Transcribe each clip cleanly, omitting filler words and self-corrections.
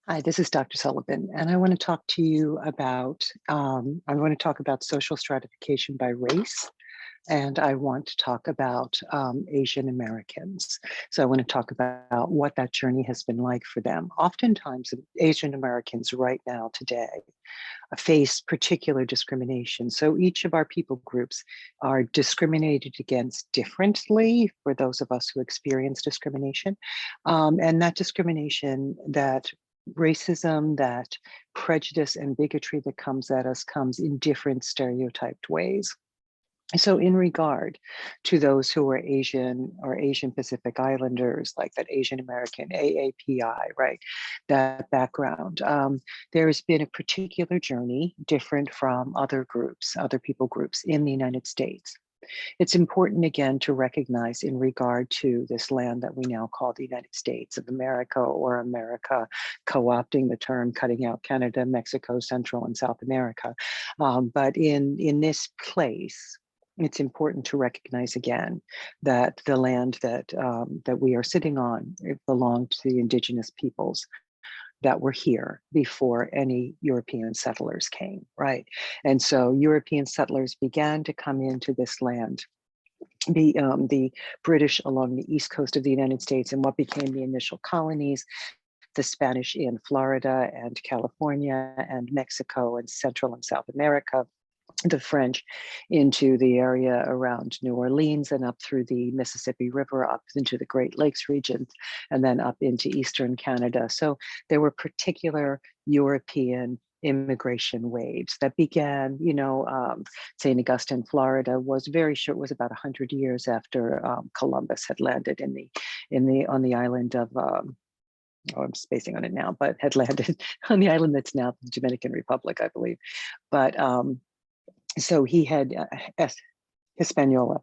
Hi, this is Dr. Sullivan, and I want to talk to you about I want to talk about social stratification by race, and I want to talk about Asian Americans. So I want to talk about what that journey has been like for them. Oftentimes, Asian Americans right now today face particular discrimination. So each of our people groups are discriminated against differently for those of us who experience discrimination. And that discrimination, that racism, that prejudice and bigotry that comes at us comes in different stereotyped ways. So in regard to those who are Asian or Asian Pacific Islanders, like that Asian American AAPI, right, that background, there has been a particular journey different from other groups, other people groups in the United States. It's important again to recognize in regard to this land that we now call the United States of America, or America, co-opting the term, cutting out Canada, Mexico, Central and South America. But in this place, it's important to recognize again that the land that we are sitting on, it belonged to the indigenous peoples that were here before any European settlers came, right? And so European settlers began to come into this land, the British along the east coast of the United States and what became the initial colonies, the Spanish in Florida and California and Mexico and Central and South America, the French into the area around New Orleans and up through the Mississippi River, up into the Great Lakes region, and then up into Eastern Canada. So there were particular European immigration waves that began, St. Augustine, Florida was very short, was about 100 years after Columbus had landed on the island of, oh, I'm spacing on it now, but had landed on the island that's now the Dominican Republic, I believe. But so he had Hispaniola.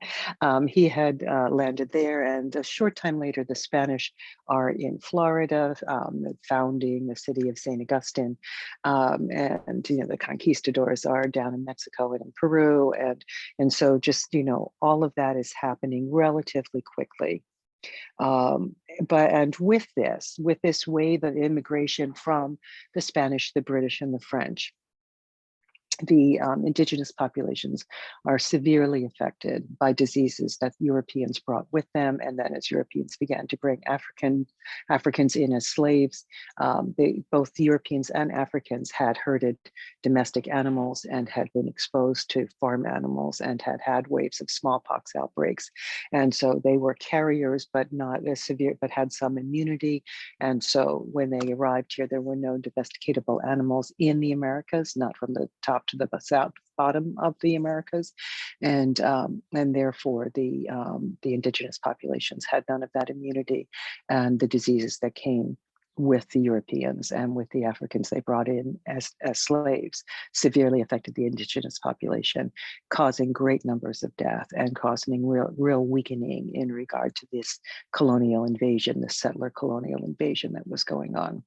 He had landed there, and a short time later, the Spanish are in Florida, founding the city of St. Augustine, and the conquistadors are down in Mexico and in Peru, and so just all of that is happening relatively quickly. And with this wave of immigration from the Spanish, the British, and the French, the indigenous populations are severely affected by diseases that Europeans brought with them. And then as Europeans began to bring Africans in as slaves, both Europeans and Africans had herded domestic animals and had been exposed to farm animals and had waves of smallpox outbreaks. And so they were carriers, but not as severe, but had some immunity. And so when they arrived here, there were no domesticatable animals in the Americas, not from the top to the south bottom of the Americas, and therefore the indigenous populations had none of that immunity, and the diseases that came with the Europeans and with the Africans they brought in as slaves severely affected the indigenous population, causing great numbers of death and causing real weakening in regard to this colonial invasion, the settler colonial invasion that was going on.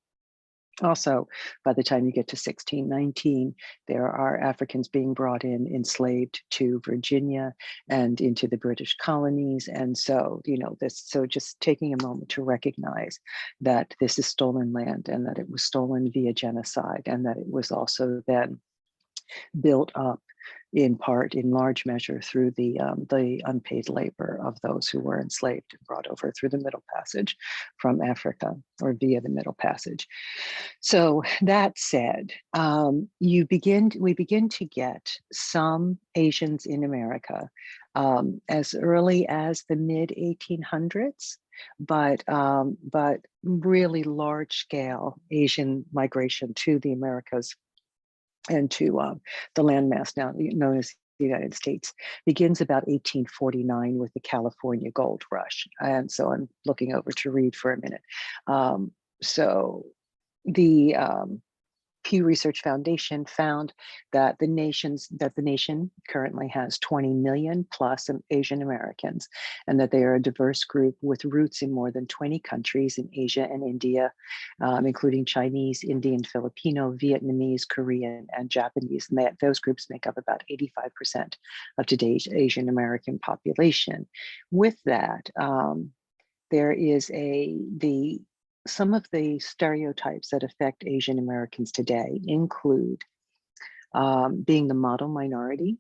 Also, by the time you get to 1619, there are Africans being brought in, enslaved to Virginia and into the British colonies. And so, so just taking a moment to recognize that this is stolen land and that it was stolen via genocide, and that it was also then built up in part, in large measure, through the unpaid labor of those who were enslaved and brought over through the Middle Passage from Africa, or via the Middle Passage. So that said, we begin to get some Asians in America as early as the mid 1800s, but really large scale Asian migration to the Americas and to the landmass now known as the United States begins about 1849 with the California Gold Rush. And so I'm looking over to Reed for a minute. So the Pew Research Foundation found that the nation currently has 20 million plus Asian Americans, and that they are a diverse group with roots in more than 20 countries in Asia and India, including Chinese, Indian, Filipino, Vietnamese, Korean, and Japanese. And those groups make up about 85% of today's Asian American population. With that, there is the some of the stereotypes that affect Asian Americans today include being the model minority.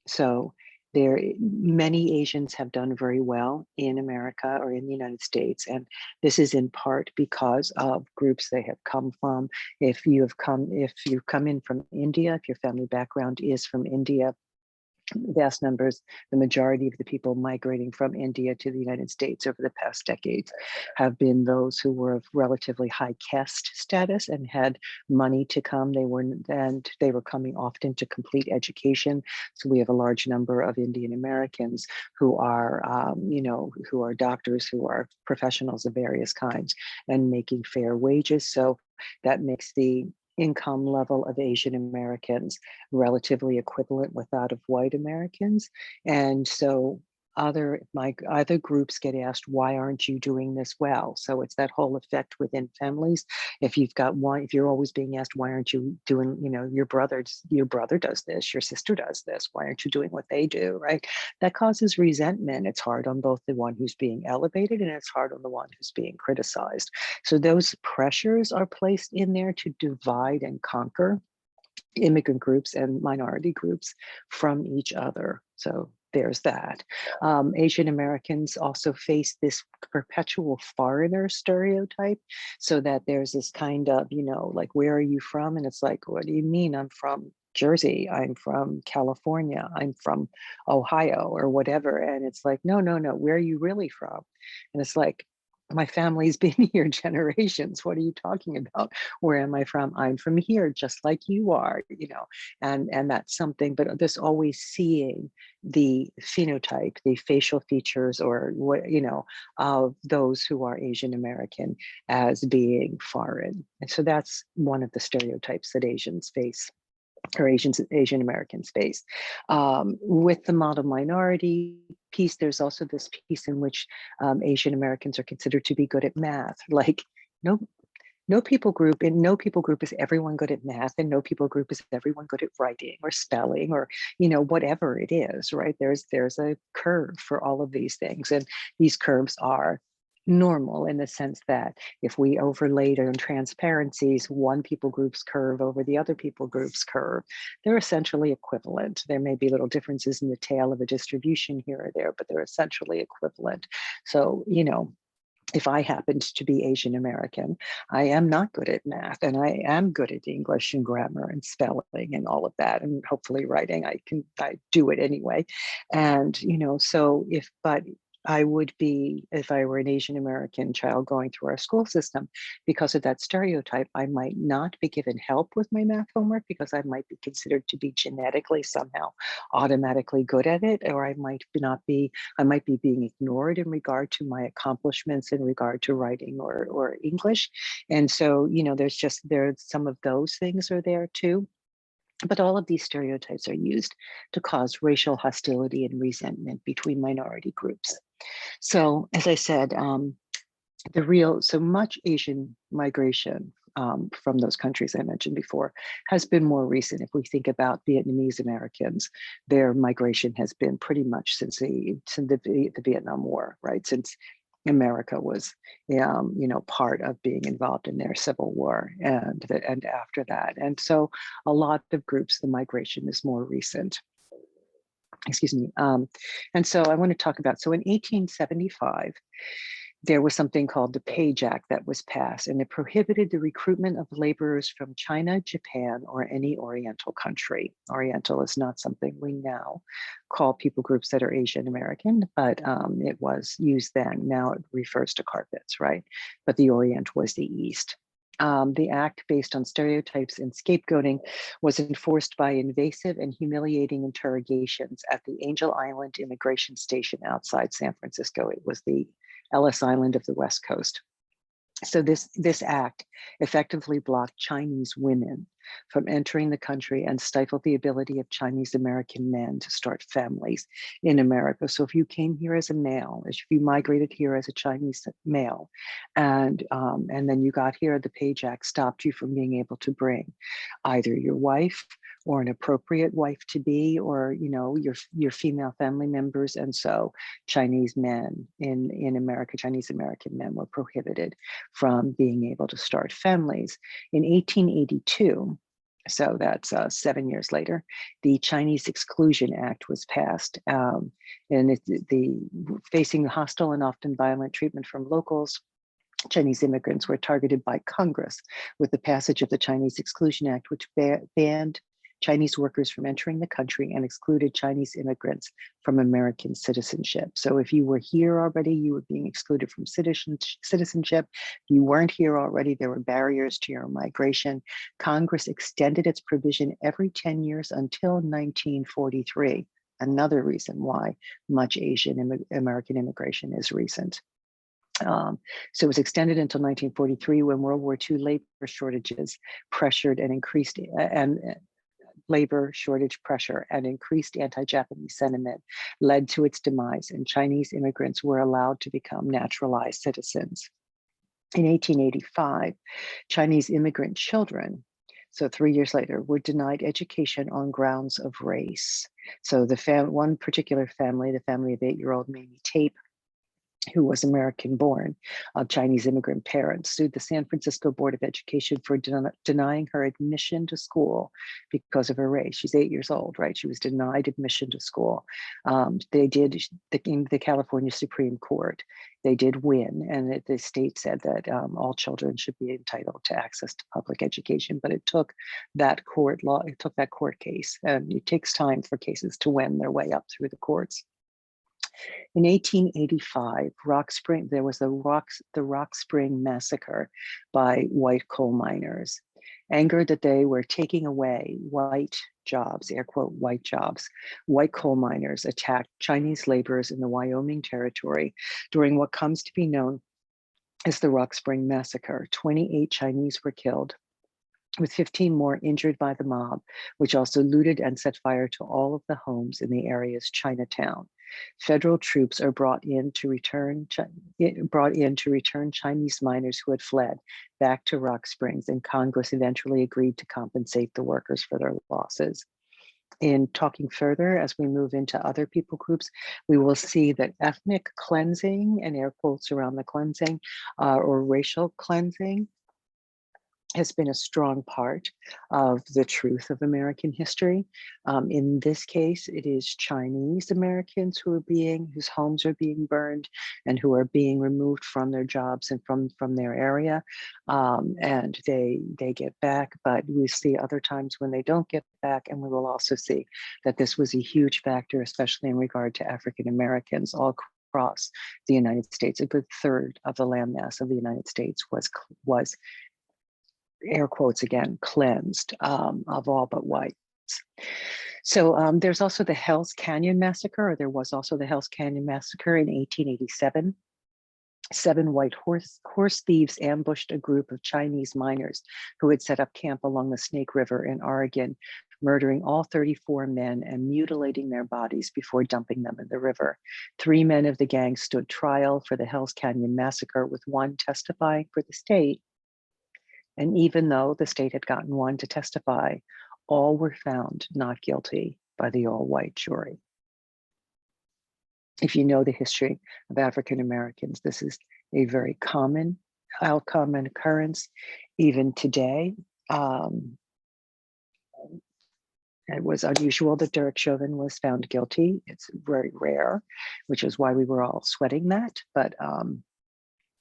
So many Asians have done very well in America or in the United States, and this is in part because of groups they have come from. If you've come in from India, if your family background is from India, vast numbers, the majority of the people migrating from India to the United States over the past decades have been those who were of relatively high caste status and had money to come. They were coming often to complete education. So we have a large number of Indian Americans who are, who are doctors, who are professionals of various kinds and making fair wages. So that makes the income level of Asian Americans relatively equivalent with that of white Americans. And so other groups get asked, why aren't you doing this well? So it's that whole effect within families. If you're always being asked, why aren't you doing, your brother does this, your sister does this, why aren't you doing what they do, right? That causes resentment. It's hard on both the one who's being elevated and it's hard on the one who's being criticized. So those pressures are placed in there to divide and conquer immigrant groups and minority groups from each other. So there's that. Asian Americans also face this perpetual foreigner stereotype, so that there's this kind of, like, where are you from? And it's like, what do you mean? I'm from Jersey, I'm from California, I'm from Ohio or whatever. And it's like, no, where are you really from? And it's like, my family's been here generations. What are you talking about? Where am I from? I'm from here, just like you are, and that's something, but there's always seeing the phenotype, the facial features, or what, of those who are Asian American as being foreign. And so that's one of the stereotypes that Asians face, or Asian Americans face. With the model minority piece, there's also this piece in which Asian Americans are considered to be good at math. Like, no people group is everyone good at math, and no people group is everyone good at writing or spelling or whatever it is, right? There's a curve for all of these things, and these curves are normal in the sense that if we overlaid on transparencies one people group's curve over the other people group's curve, they're essentially equivalent. There may be little differences in the tail of a distribution here or there, but they're essentially equivalent. So, if I happened to be Asian American, I am not good at math, and I am good at English and grammar and spelling and all of that, and hopefully writing. I do it anyway. And, but I would be, if I were an Asian American child going through our school system, because of that stereotype, I might not be given help with my math homework because I might be considered to be genetically somehow automatically good at it, or I might be being ignored in regard to my accomplishments in regard to writing or English. And so, there's some of those things are there too. But all of these stereotypes are used to cause racial hostility and resentment between minority groups. So, as I said, so much Asian migration from those countries I mentioned before has been more recent. If we think about Vietnamese Americans, their migration has been pretty much since the Vietnam War, right? Since America was, part of being involved in their civil war and after that. And so a lot of groups, the migration is more recent. Excuse me. And so I want to talk about, so in 1875, there was something called the Page Act that was passed, and it prohibited the recruitment of laborers from China, Japan, or any Oriental country. Oriental is not something we now call people groups that are Asian American, but it was used then. Now it refers to carpets, right? But the Orient was the East. The act, based on stereotypes and scapegoating, was enforced by invasive and humiliating interrogations at the Angel Island immigration station outside San Francisco. It was the Ellis Island of the West Coast. So this act effectively blocked Chinese women from entering the country and stifled the ability of Chinese American men to start families in America. So if you came here as a male, if you migrated here as a Chinese male, and then you got here, the Page Act stopped you from being able to bring either your wife or an appropriate wife to be, or your female family members. And so Chinese men in America, Chinese American men were prohibited from being able to start families. In 1882, so that's 7 years later, the Chinese Exclusion Act was passed, and facing hostile and often violent treatment from locals, Chinese immigrants were targeted by Congress with the passage of the Chinese Exclusion Act, which banned Chinese workers from entering the country and excluded Chinese immigrants from American citizenship. So if you were here already, you were being excluded from citizenship. If you weren't here already, there were barriers to your migration. Congress extended its provision every 10 years until 1943. Another reason why much Asian American immigration is recent. So it was extended until 1943, when World War II labor shortages pressured and increased labor shortage pressure and increased anti-Japanese sentiment led to its demise, and Chinese immigrants were allowed to become naturalized citizens. In 1885, Chinese immigrant children, so 3 years later, were denied education on grounds of race. So one particular family, the family of 8-year-old Mamie Tape, who was American born of Chinese immigrant parents, sued the San Francisco Board of Education for denying her admission to school because of her race. She's 8 years old, right? She was denied admission to school. In the California Supreme Court, they did win, and the state said that all children should be entitled to access to public education. But it took that court case, and it takes time for cases to win their way up through the courts. In 1885, there was the Rock Spring Massacre by white coal miners. Angered that they were taking away white jobs, air quote, white jobs, white coal miners attacked Chinese laborers in the Wyoming Territory during what comes to be known as the Rock Spring Massacre. 28 Chinese were killed, with 15 more injured by the mob, which also looted and set fire to all of the homes in the area's Chinatown. Federal troops are brought in to return Chinese miners who had fled back to Rock Springs, and Congress eventually agreed to compensate the workers for their losses. In talking further, as we move into other people groups, we will see that ethnic cleansing, and air quotes around the cleansing, or racial cleansing, has been a strong part of the truth of American history. In this case, it is Chinese Americans whose homes are being burned and who are being removed from their jobs and from their area, and they get back. But we see other times when they don't get back, and we will also see that this was a huge factor, especially in regard to African Americans all across the United States. A good third of the landmass of the United States was air quotes again, cleansed of all but whites. So there's also the Hell's Canyon Massacre, or there was also the Hell's Canyon Massacre in 1887. 7 white horse thieves ambushed a group of Chinese miners who had set up camp along the Snake River in Oregon, murdering all 34 men and mutilating their bodies before dumping them in the river. 3 men of the gang stood trial for the Hell's Canyon Massacre, with one testifying for the state. And even though the state had gotten one to testify, all were found not guilty by the all-white jury. If you know the history of African Americans, this is a very common outcome and occurrence even today. It was unusual that Derek Chauvin was found guilty. It's very rare, which is why we were all sweating that, but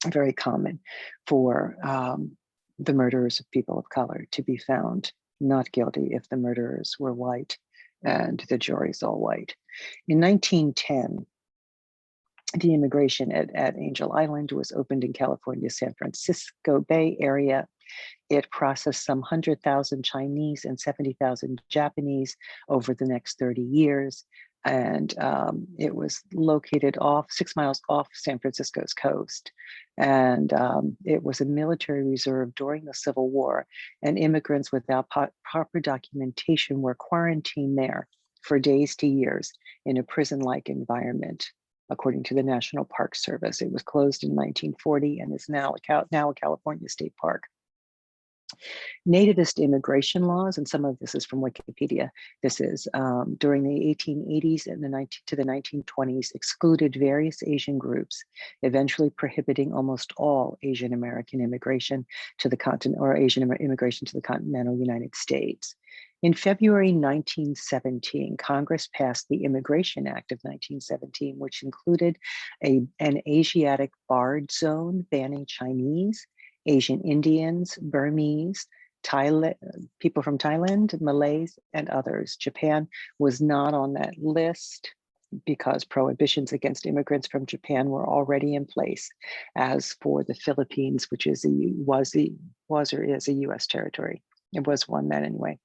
very common for the murderers of people of color to be found not guilty if the murderers were white and the jury's all white. In 1910, the immigration at Angel Island was opened in California's San Francisco Bay Area. It processed some 100,000 Chinese and 70,000 Japanese over the next 30 years. And it was located 6 miles off San Francisco's coast. And it was a military reserve during the Civil War, and immigrants without proper documentation were quarantined there for days to years in a prison-like environment. According to the National Park Service, it was closed in 1940 and is now a California state park. Nativist immigration laws, and some of this is from Wikipedia, this is during the 1880s and to the 1920s, excluded various Asian groups, eventually prohibiting almost all Asian American immigration to the continent, or Asian immigration to the continental United States. In February 1917, Congress passed the Immigration Act of 1917, which included an Asiatic barred zone banning Chinese, Asian Indians, Burmese, Thailand, people from Thailand, Malays, and others. Japan was not on that list because prohibitions against immigrants from Japan were already in place. As for the Philippines, which is was or is a U.S. territory. It was one then anyway.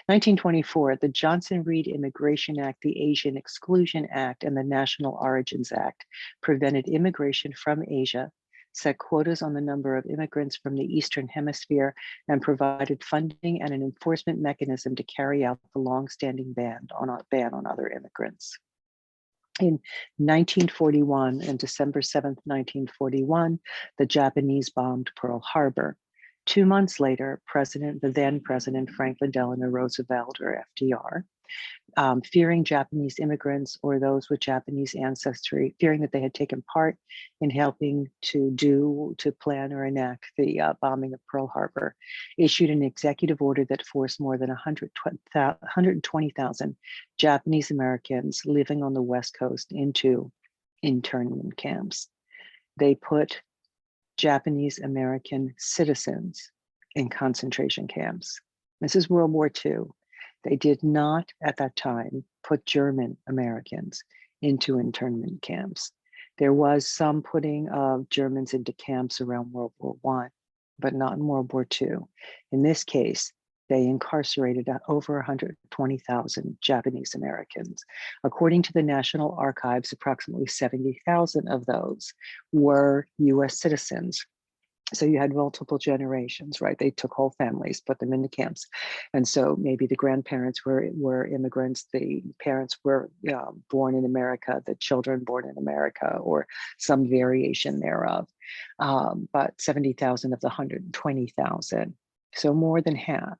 1924, the Johnson-Reed Immigration Act, the Asian Exclusion Act, and the National Origins Act prevented immigration from Asia, set quotas on the number of immigrants from the Eastern Hemisphere, and provided funding and an enforcement mechanism to carry out the long-standing ban on other immigrants. In 1941, on December 7th, 1941, the Japanese bombed Pearl Harbor. 2 months later, the then President Franklin Delano Roosevelt, or FDR, fearing Japanese immigrants or those with Japanese ancestry, fearing that they had taken part in helping to plan or enact the bombing of Pearl Harbor, issued an executive order that forced more than 120,000 Japanese Americans living on the West Coast into internment camps. They put Japanese American citizens in concentration camps. This is World War II. They did not, at that time, put German Americans into internment camps. There was some putting of Germans into camps around World War I, but not in World War II. In this case, they incarcerated over 120,000 Japanese Americans. According to the National Archives, approximately 70,000 of those were US citizens. So you had multiple generations, right? They took whole families, put them into camps. And so maybe the grandparents were immigrants, the parents were born in America, the children born in America, or some variation thereof. But 70,000 of the 120,000, so more than half,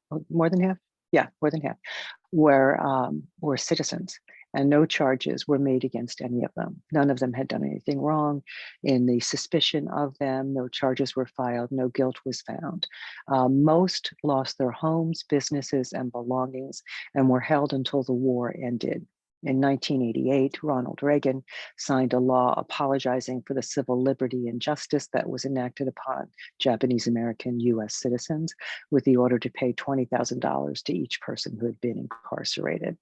yeah, more than half, were citizens. And no charges were made against any of them. None of them had done anything wrong. In the suspicion of them, no charges were filed, no guilt was found. Most lost their homes, businesses, and belongings, and were held until the war ended. In 1988, Ronald Reagan signed a law apologizing for the civil liberty and justice that was enacted upon Japanese American US citizens, with the order to pay $20,000 to each person who had been incarcerated.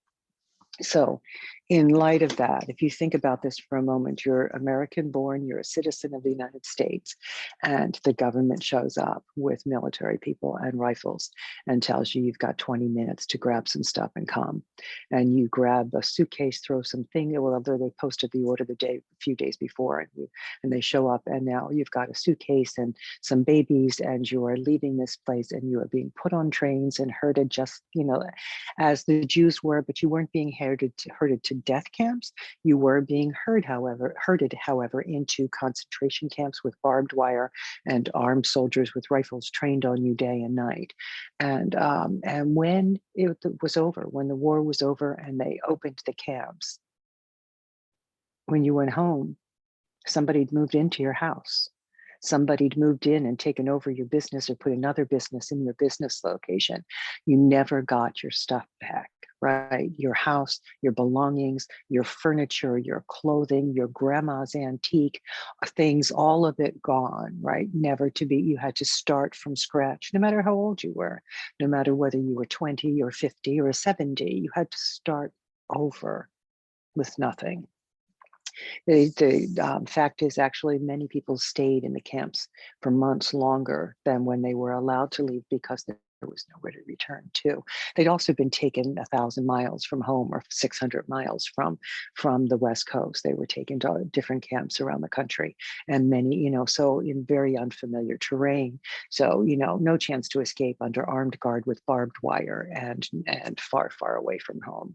So in light of that, if you think about this for a moment, you're American born, you're a citizen of the United States, and the government shows up with military people and rifles and tells you you've got 20 minutes to grab some stuff and come. And you grab a suitcase, throw something, well, they posted the order a few days before, and they show up, and now you've got a suitcase and some babies, and you are leaving this place, and you are being put on trains and herded just, as the Jews were, but you weren't being herded to death camps. You were being herded, however, into concentration camps with barbed wire and armed soldiers with rifles trained on you day and night. And when it was over, when the war was over and they opened the camps, when you went home, somebody'd moved into your house. Somebody'd moved in and taken over your business or put another business in your business location. You never got your stuff back, right? Your house, your belongings, your furniture, your clothing, your grandma's antique things, all of it gone, right? Never to be, you had to start from scratch, no matter how old you were, no matter whether you were 20 or 50 or 70, you had to start over with nothing. The fact is, actually, many people stayed in the camps for months longer than when they were allowed to leave because there was nowhere to return to. They'd also been taken 1,000 miles from home or 600 miles from the West Coast. They were taken to different camps around the country, and many, so in very unfamiliar terrain. So, no chance to escape under armed guard with barbed wire and far, far away from home.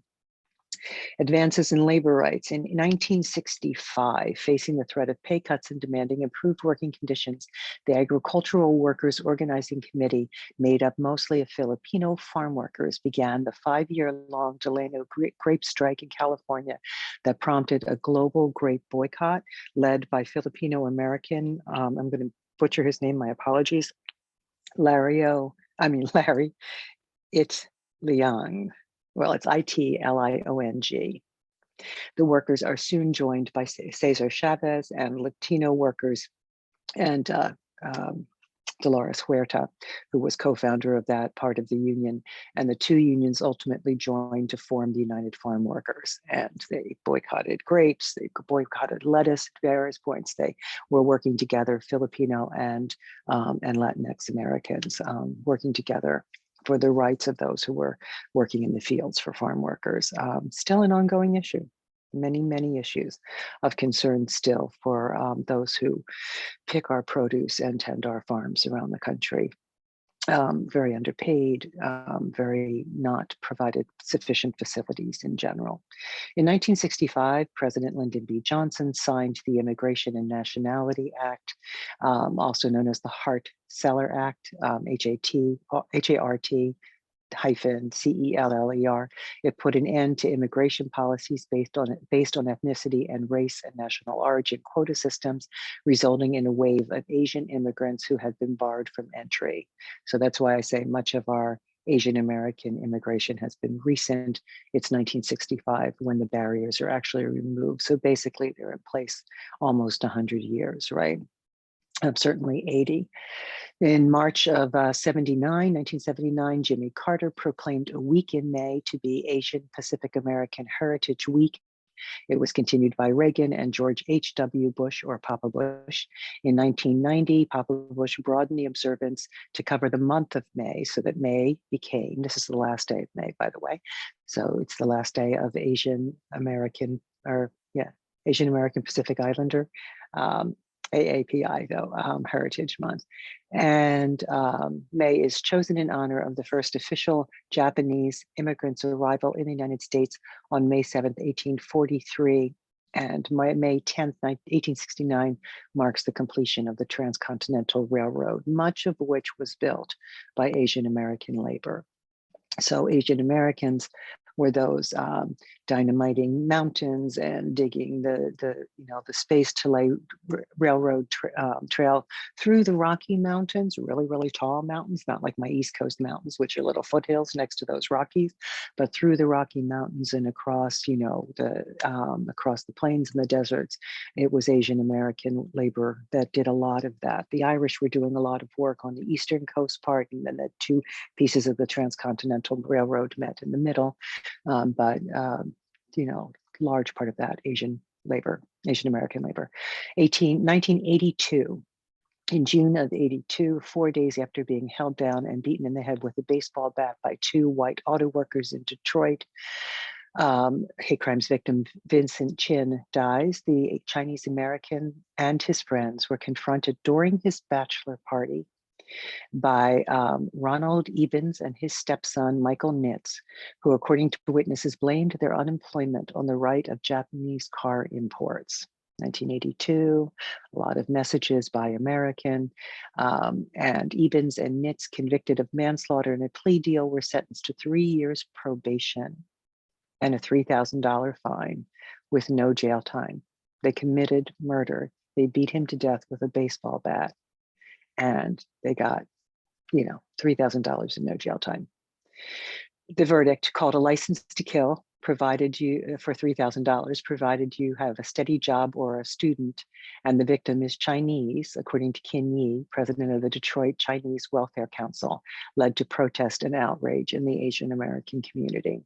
Advances in labor rights. In 1965, facing the threat of pay cuts and demanding improved working conditions, the Agricultural Workers Organizing Committee, made up mostly of Filipino farm workers, began the 5-year-long Delano grape strike in California that prompted a global grape boycott led by Filipino American, I'm going to butcher his name, my apologies, Larry Itliong. Well, it's Itliong. The workers are soon joined by Cesar Chavez and Latino workers and Dolores Huerta, who was co-founder of that part of the union. And the two unions ultimately joined to form the United Farm Workers. And they boycotted grapes, they boycotted lettuce at various points. They were working together, Filipino and Latinx Americans, working together for the rights of those who were working in the fields for farm workers. Still an ongoing issue. Many issues of concern still for those who pick our produce and tend our farms around the country. Very underpaid, very not provided sufficient facilities in general. In 1965, President Lyndon B. Johnson signed the Immigration and Nationality Act, also known as the Hart-Celler Act, HART -CELLER. It put an end to immigration policies based on ethnicity and race and national origin quota systems, resulting in a wave of Asian immigrants who had been barred from entry. So that's why I say much of our Asian American immigration has been recent. It's 1965 when the barriers are actually removed. So basically they're in place almost 100 years, right? Certainly 80. In March of 1979, Jimmy Carter proclaimed a week in May to be Asian Pacific American Heritage Week. It was continued by Reagan and George H.W. Bush, or Papa Bush. In 1990, Papa Bush broadened the observance to cover the month of May, so that May became, this is the last day of May, by the way. So it's the last day of Asian American Pacific Islander. AAPI, though, Heritage Month. And May is chosen in honor of the first official Japanese immigrants' arrival in the United States on May 7th, 1843. And May 10th, 1869 marks the completion of the Transcontinental Railroad, much of which was built by Asian American labor. So Asian Americans were those dynamiting mountains and digging the space to lay railroad trail through the Rocky Mountains, really tall mountains, not like my East Coast mountains, which are little foothills next to those Rockies, but through the Rocky Mountains and across, across the plains and the deserts. It was Asian American labor that did a lot of that. The Irish were doing a lot of work on the eastern coast part, and then the two pieces of the Transcontinental Railroad met in the middle. Large part of that Asian American labor. 1982, in June of 82, 4 days after being held down and beaten in the head with a baseball bat by two white auto workers in Detroit, hate crimes victim Vincent Chin dies. The Chinese American and his friends were confronted during his bachelor party by Ronald Ebens and his stepson, Michael Nitz, who, according to witnesses, blamed their unemployment on the right of Japanese car imports. 1982, a lot of messages by American, and Ebens and Nitz, convicted of manslaughter and a plea deal, were sentenced to 3 years probation and a $3,000 fine with no jail time. They committed murder. They beat him to death with a baseball bat. And they got, $3,000 and no jail time. The verdict, called a license to kill, provided you for $3,000, provided you have a steady job or a student, and the victim is Chinese, according to Qin Yi, president of the Detroit Chinese Welfare Council, led to protest and outrage in the Asian American community.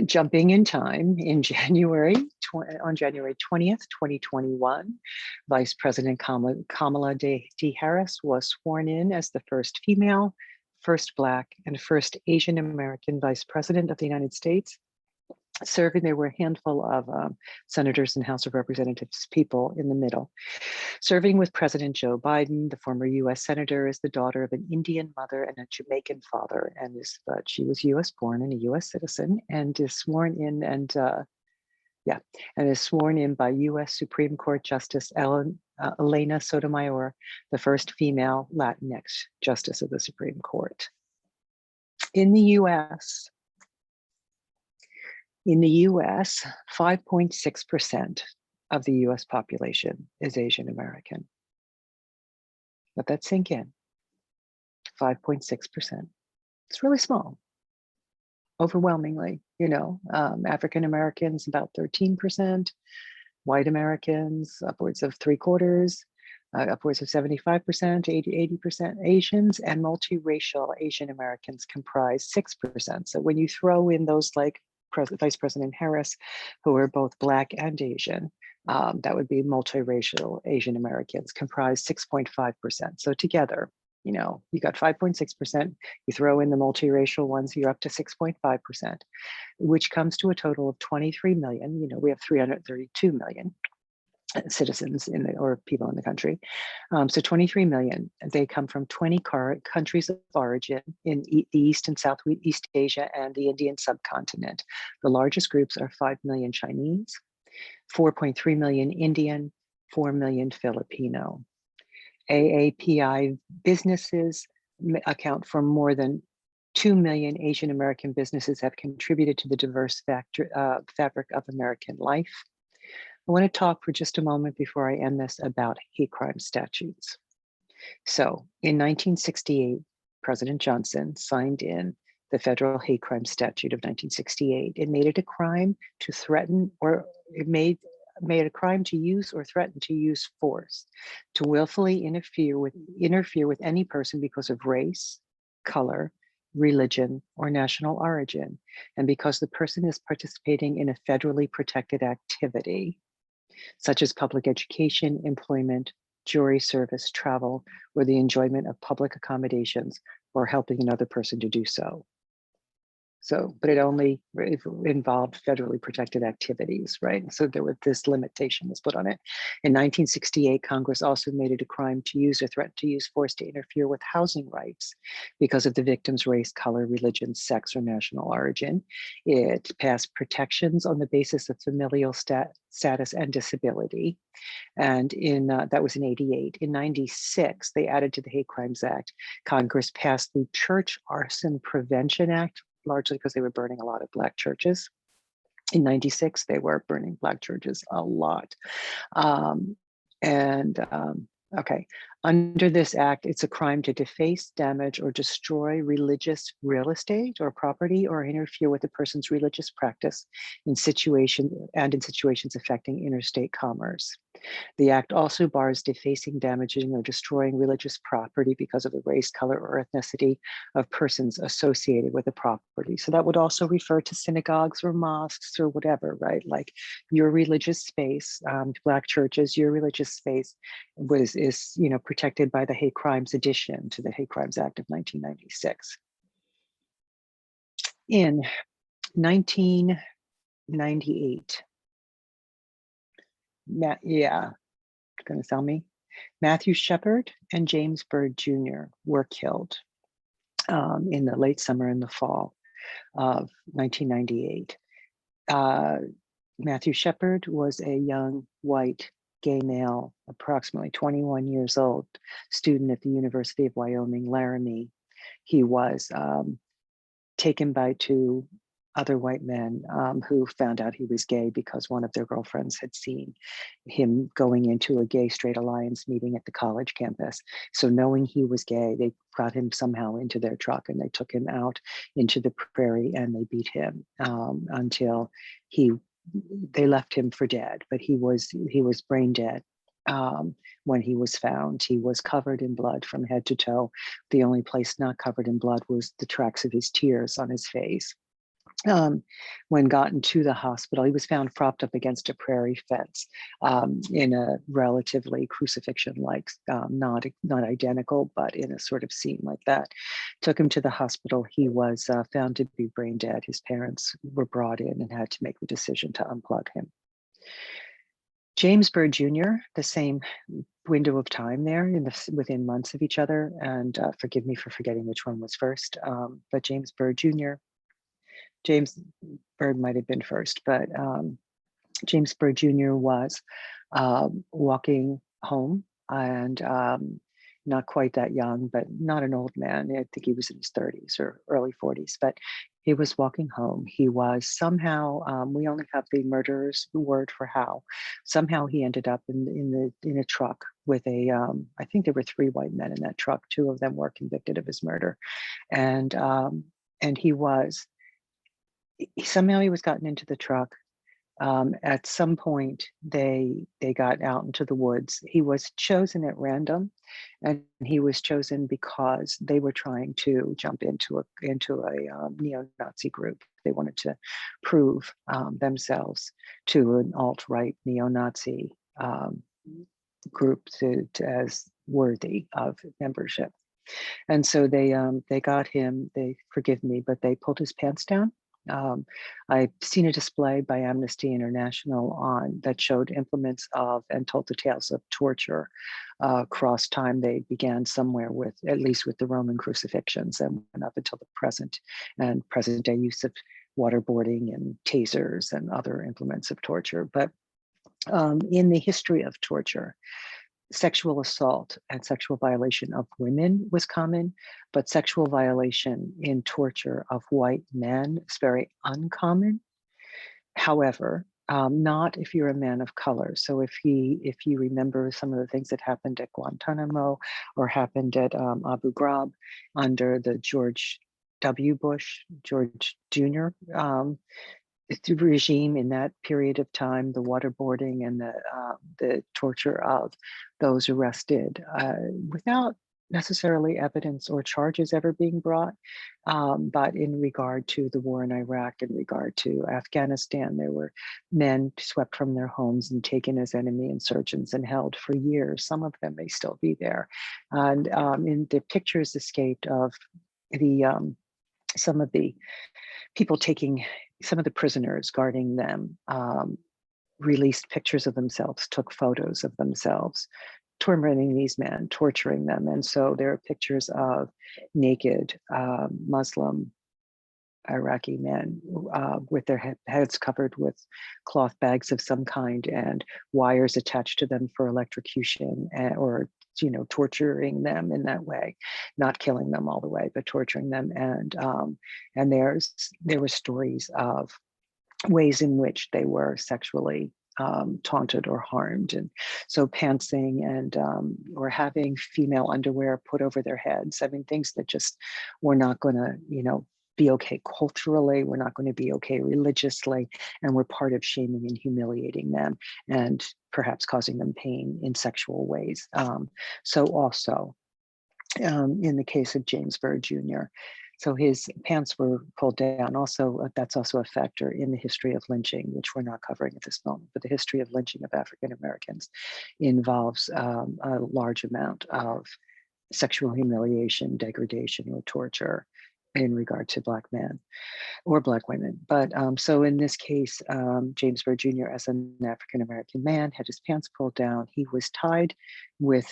Jumping in time, on January 20th, 2021, Vice President Kamala D. Harris was sworn in as the first female, first Black, and first Asian American Vice President of the United States. Serving, there were a handful of senators and House of Representatives people in the middle. Serving with President Joe Biden, the former US Senator is the daughter of an Indian mother and a Jamaican father, and she was US born and a US citizen, and is sworn in and is sworn in by US Supreme Court Justice Elena Sotomayor, the first female Latinx justice of the Supreme Court. In the US, 5.6% of the US population is Asian American. Let that sink in. 5.6%. It's really small. Overwhelmingly, African Americans about 13%, white Americans upwards of 3/4, upwards of 75%, 80%, Asians, and multiracial Asian Americans comprise 6%. So when you throw in those like Vice President Harris, who are both Black and Asian, that would be multiracial Asian Americans, comprise 6.5%. So together, you got 5.6%, you throw in the multiracial ones, you're up to 6.5%, which comes to a total of 23 million. We have 332 million citizens or people in the country. So 23 million, they come from 20 countries of origin in the East and Southeast Asia and the Indian subcontinent. The largest groups are 5 million Chinese, 4.3 million Indian, 4 million Filipino. AAPI businesses account for more than 2 million Asian American businesses have contributed to the diverse fabric of American life. I want to talk for just a moment before I end this about hate crime statutes. So in 1968, President Johnson signed in the federal hate crime statute of 1968. It made it a crime to threaten, or it made a crime to use or threaten to use force, to willfully interfere with any person because of race, color, religion, or national origin, and because the person is participating in a federally protected activity, such as public education, employment, jury service, travel, or the enjoyment of public accommodations, or helping another person to do so. But it only involved federally protected activities, right? So this limitation was put on it. In 1968, Congress also made it a crime to use or threaten to use force to interfere with housing rights because of the victim's race, color, religion, sex, or national origin. It passed protections on the basis of familial status and disability. And that was in 88. In 96, they added to the Hate Crimes Act. Congress passed the Church Arson Prevention Act, largely because they were burning a lot of Black churches. In 96, they were burning Black churches a lot. Okay, under this act, it's a crime to deface, damage, or destroy religious real estate or property, or interfere with a person's religious practice in situations affecting interstate commerce. The act also bars defacing, damaging, or destroying religious property because of the race, color, or ethnicity of persons associated with the property. So that would also refer to synagogues or mosques or whatever, right? Like your religious space, Black churches, your religious space is protected by the Hate Crimes addition to the Hate Crimes Act of 1996. In 1998, gonna sell me. Matthew Shepard and James Byrd Jr. were killed in the late summer and the fall of 1998. Matthew Shepard was a young white gay male, approximately 21 years old, student at the University of Wyoming, Laramie. He was taken by two other white men who found out he was gay because one of their girlfriends had seen him going into a gay straight alliance meeting at the college campus. So knowing he was gay, they got him somehow into their truck and they took him out into the prairie and they beat him until they left him for dead, but he was brain dead. When he was found, he was covered in blood from head to toe. The only place not covered in blood was the tracks of his tears on his face. Um, when gotten to the hospital, he was found propped up against a prairie fence in a relatively crucifixion-like, not identical, but in a sort of scene like that. Took him to the hospital. He was found to be brain dead. His parents were brought in and had to make the decision to unplug him. James Byrd Jr., the same window of time there within months of each other, and forgive me for forgetting which one was first, but James Byrd Jr., James Byrd might have been first, but James Byrd Jr. was walking home and not quite that young, but not an old man. I think he was in his 30s or early 40s, but he was walking home. He was somehow, we only have the murderer's word for how. Somehow he ended up in a truck with I think there were 3 white men in that truck. 2 of them were convicted of his murder. And somehow he was gotten into the truck. At some point, they got out into the woods. He was chosen at random, and he was chosen because they were trying to jump into a neo-Nazi group. They wanted to prove themselves to an alt-right neo-Nazi group as worthy of membership. And so they got him. Forgive me, but they pulled his pants down. I've seen a display by Amnesty International that showed implements of and told the tales of torture across time. They began somewhere at least with the Roman crucifixions, and went up until the present day use of waterboarding and tasers and other implements of torture. But in the history of torture, sexual assault and sexual violation of women was common, but sexual violation in torture of white men is very uncommon. However, not if you're a man of color. So if you remember some of the things that happened at Guantanamo or happened at Abu Ghraib under the George Jr. The regime in that period of time, the waterboarding and the torture of those arrested without necessarily evidence or charges ever being brought. But in regard to the war in Iraq, in regard to Afghanistan, there were men swept from their homes and taken as enemy insurgents and held for years. Some of them may still be there. And in the pictures escaped of some of the people some of the prisoners guarding them released pictures of themselves, took photos of themselves, tormenting these men, torturing them. And so there are pictures of naked Muslim Iraqi men with their heads covered with cloth bags of some kind and wires attached to them for electrocution or torturing them in that way, not killing them all the way, but torturing them. And there were stories of ways in which they were sexually taunted or harmed, and so pantsing and or having female underwear put over their heads. I mean, things that just were not going to, be okay culturally, we're not going to be okay religiously, and we're part of shaming and humiliating them and perhaps causing them pain in sexual ways. So also, in the case of James Byrd Jr., so his pants were pulled down. Also, that's also a factor in the history of lynching, which we're not covering at this moment. But the history of lynching of African Americans involves a large amount of sexual humiliation, degradation, or torture in regard to Black men or Black women. But so in this case, James Byrd Jr., as an African-American man, had his pants pulled down. He was tied with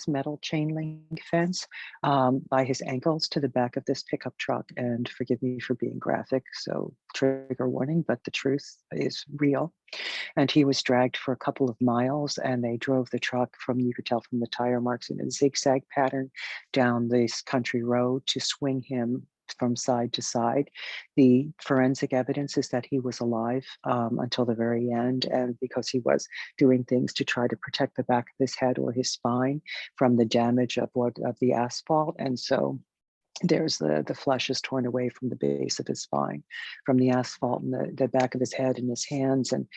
metal chain link fence by his ankles to the back of this pickup truck. And forgive me for being graphic, so trigger warning, but the truth is real. And he was dragged for a couple of miles, and they drove the truck you could tell from the tire marks, in a zigzag pattern down this country road to swing him from side to side. The forensic evidence is that he was alive until the very end, and because he was doing things to try to protect the back of his head or his spine from the damage of the asphalt. And so There's the flesh is torn away from the base of his spine, from the asphalt and the back of his head and his hands. And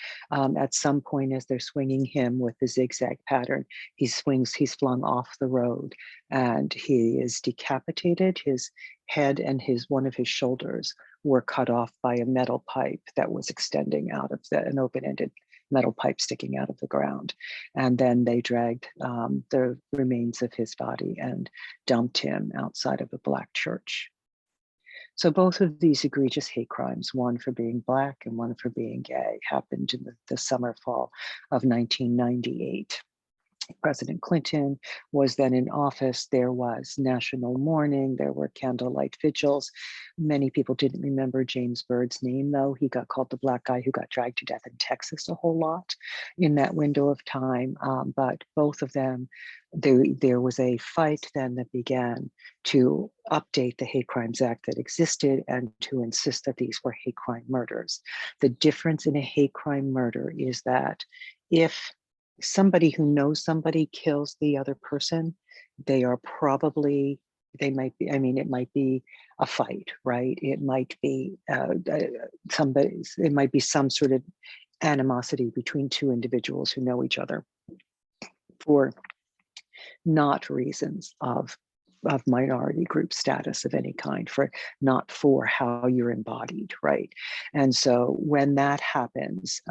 at some point, as they're swinging him with the zigzag pattern, he's flung off the road, and he is decapitated. His head and one of his shoulders were cut off by a metal pipe that was extending out of an open-ended metal pipe sticking out of the ground. And then they dragged the remains of his body and dumped him outside of a Black church. So both of these egregious hate crimes, one for being Black and one for being gay, happened in the summer, fall of 1998. President Clinton was then in office. There was national mourning. There were candlelight vigils. Many people didn't remember James Byrd's name, though. He got called the Black guy who got dragged to death in Texas a whole lot in that window of time. But both of them, there was a fight then that began to update the Hate Crimes Act that existed and to insist that these were hate crime murders. The difference in a hate crime murder is that if somebody who knows somebody kills the other person, they might be, I mean, it might be a fight, right? It might be it might be some sort of animosity between two individuals who know each other for not reasons of minority group status of any kind, not for how you're embodied, right? And so when that happens,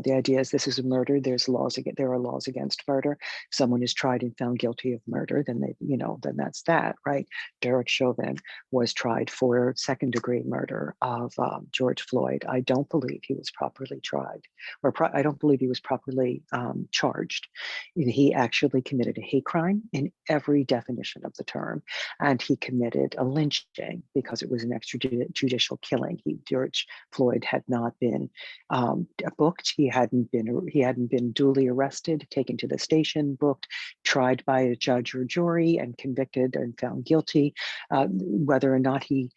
the idea is this is a murder. There are laws against murder. If someone is tried and found guilty of murder, then then that's that, right? Derek Chauvin was tried for second-degree murder of George Floyd. I don't believe he was properly tried, I don't believe he was properly charged. He actually committed a hate crime in every definition of the term, and he committed a lynching because it was an extrajudicial killing. George Floyd had not been booked. He hadn't been duly arrested, taken to the station, booked, tried by a judge or jury, and convicted and found guilty. Whether or not he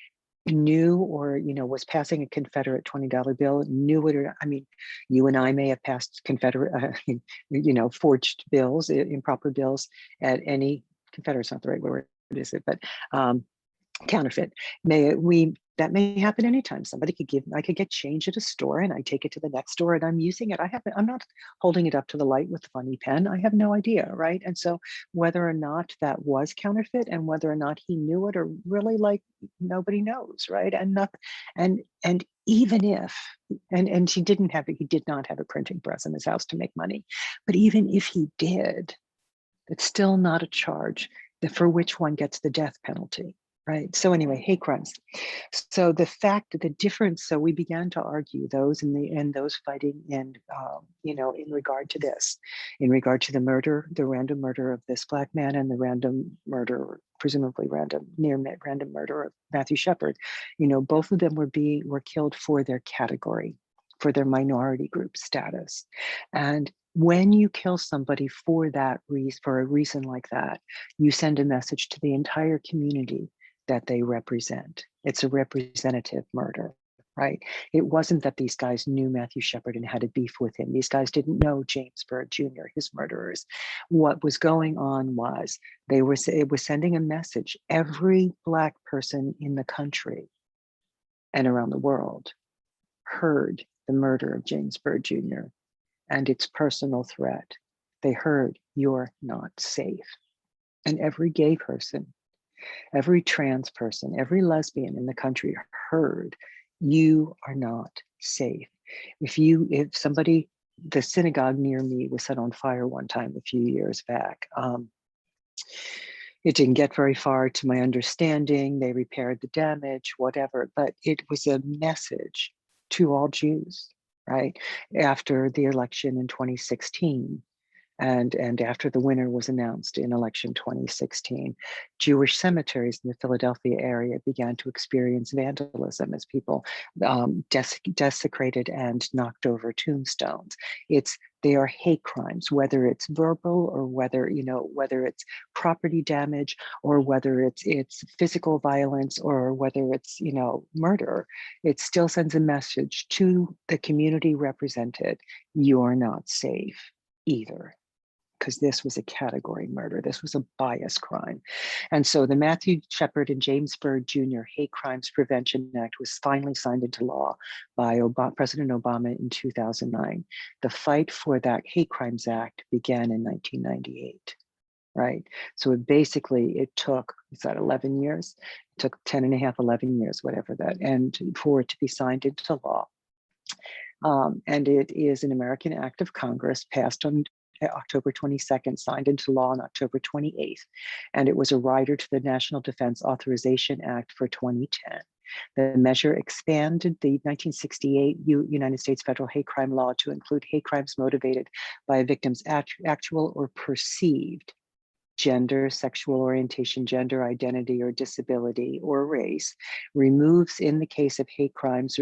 knew or was passing a Confederate $20 bill, knew it or not. I mean, you and I may have passed Confederate, forged bills, improper bills at any Confederate's not the right word, is it? But counterfeit. That may happen anytime. I could get change at a store and I take it to the next store and I'm using it. I'm not holding it up to the light with a funny pen. I have no idea, right? And so whether or not that was counterfeit and whether or not he knew it, or really, like, nobody knows, right? And even if, and he did not have a printing press in his house to make money, but even if he did, it's still not a charge for which one gets the death penalty. Right. So anyway, hate crimes. So the difference. So we began to argue those those fighting in regard to this, in regard to the random murder of this Black man and the random murder, presumably near random murder of Matthew Shepard. Both of them were killed for their category, for their minority group status. And when you kill somebody for a reason like that, you send a message to the entire community that they represent. It's a representative murder, right? It wasn't that these guys knew Matthew Shepard and had a beef with him. These guys didn't know James Byrd Jr., his murderers. What was going on was it was sending a message. Every Black person in the country and around the world heard the murder of James Byrd Jr. and its personal threat. They heard, "You're not safe." And every gay person, every trans person, every lesbian in the country heard, "You are not safe." The synagogue near me was set on fire one time a few years back. It didn't get very far, to my understanding. They repaired the damage, whatever, but it was a message to all Jews, right? After the election in 2016, and after the winner was announced in election 2016, Jewish cemeteries in the Philadelphia area began to experience vandalism as people desecrated and knocked over tombstones. They are hate crimes, whether it's verbal or whether it's property damage or whether it's physical violence or whether it's murder. It still sends a message to the community represented: you're not safe either. because this was a category murder. This was a bias crime. And so the Matthew Shepard and James Byrd Jr. Hate Crimes Prevention Act was finally signed into law by President Obama in 2009. The fight for that Hate Crimes Act began in 1998. Right. So it took, is that 11 years? It took 10 and a half, 11 years, whatever that, and for it to be signed into law. And it is an American act of Congress passed on October 22nd, signed into law on October 28th. And it was a rider to the National Defense Authorization Act for 2010. The measure expanded the 1968 United States federal hate crime law to include hate crimes motivated by a victim's actual or perceived gender, sexual orientation, gender identity, or disability, or race, removes in the case of hate crimes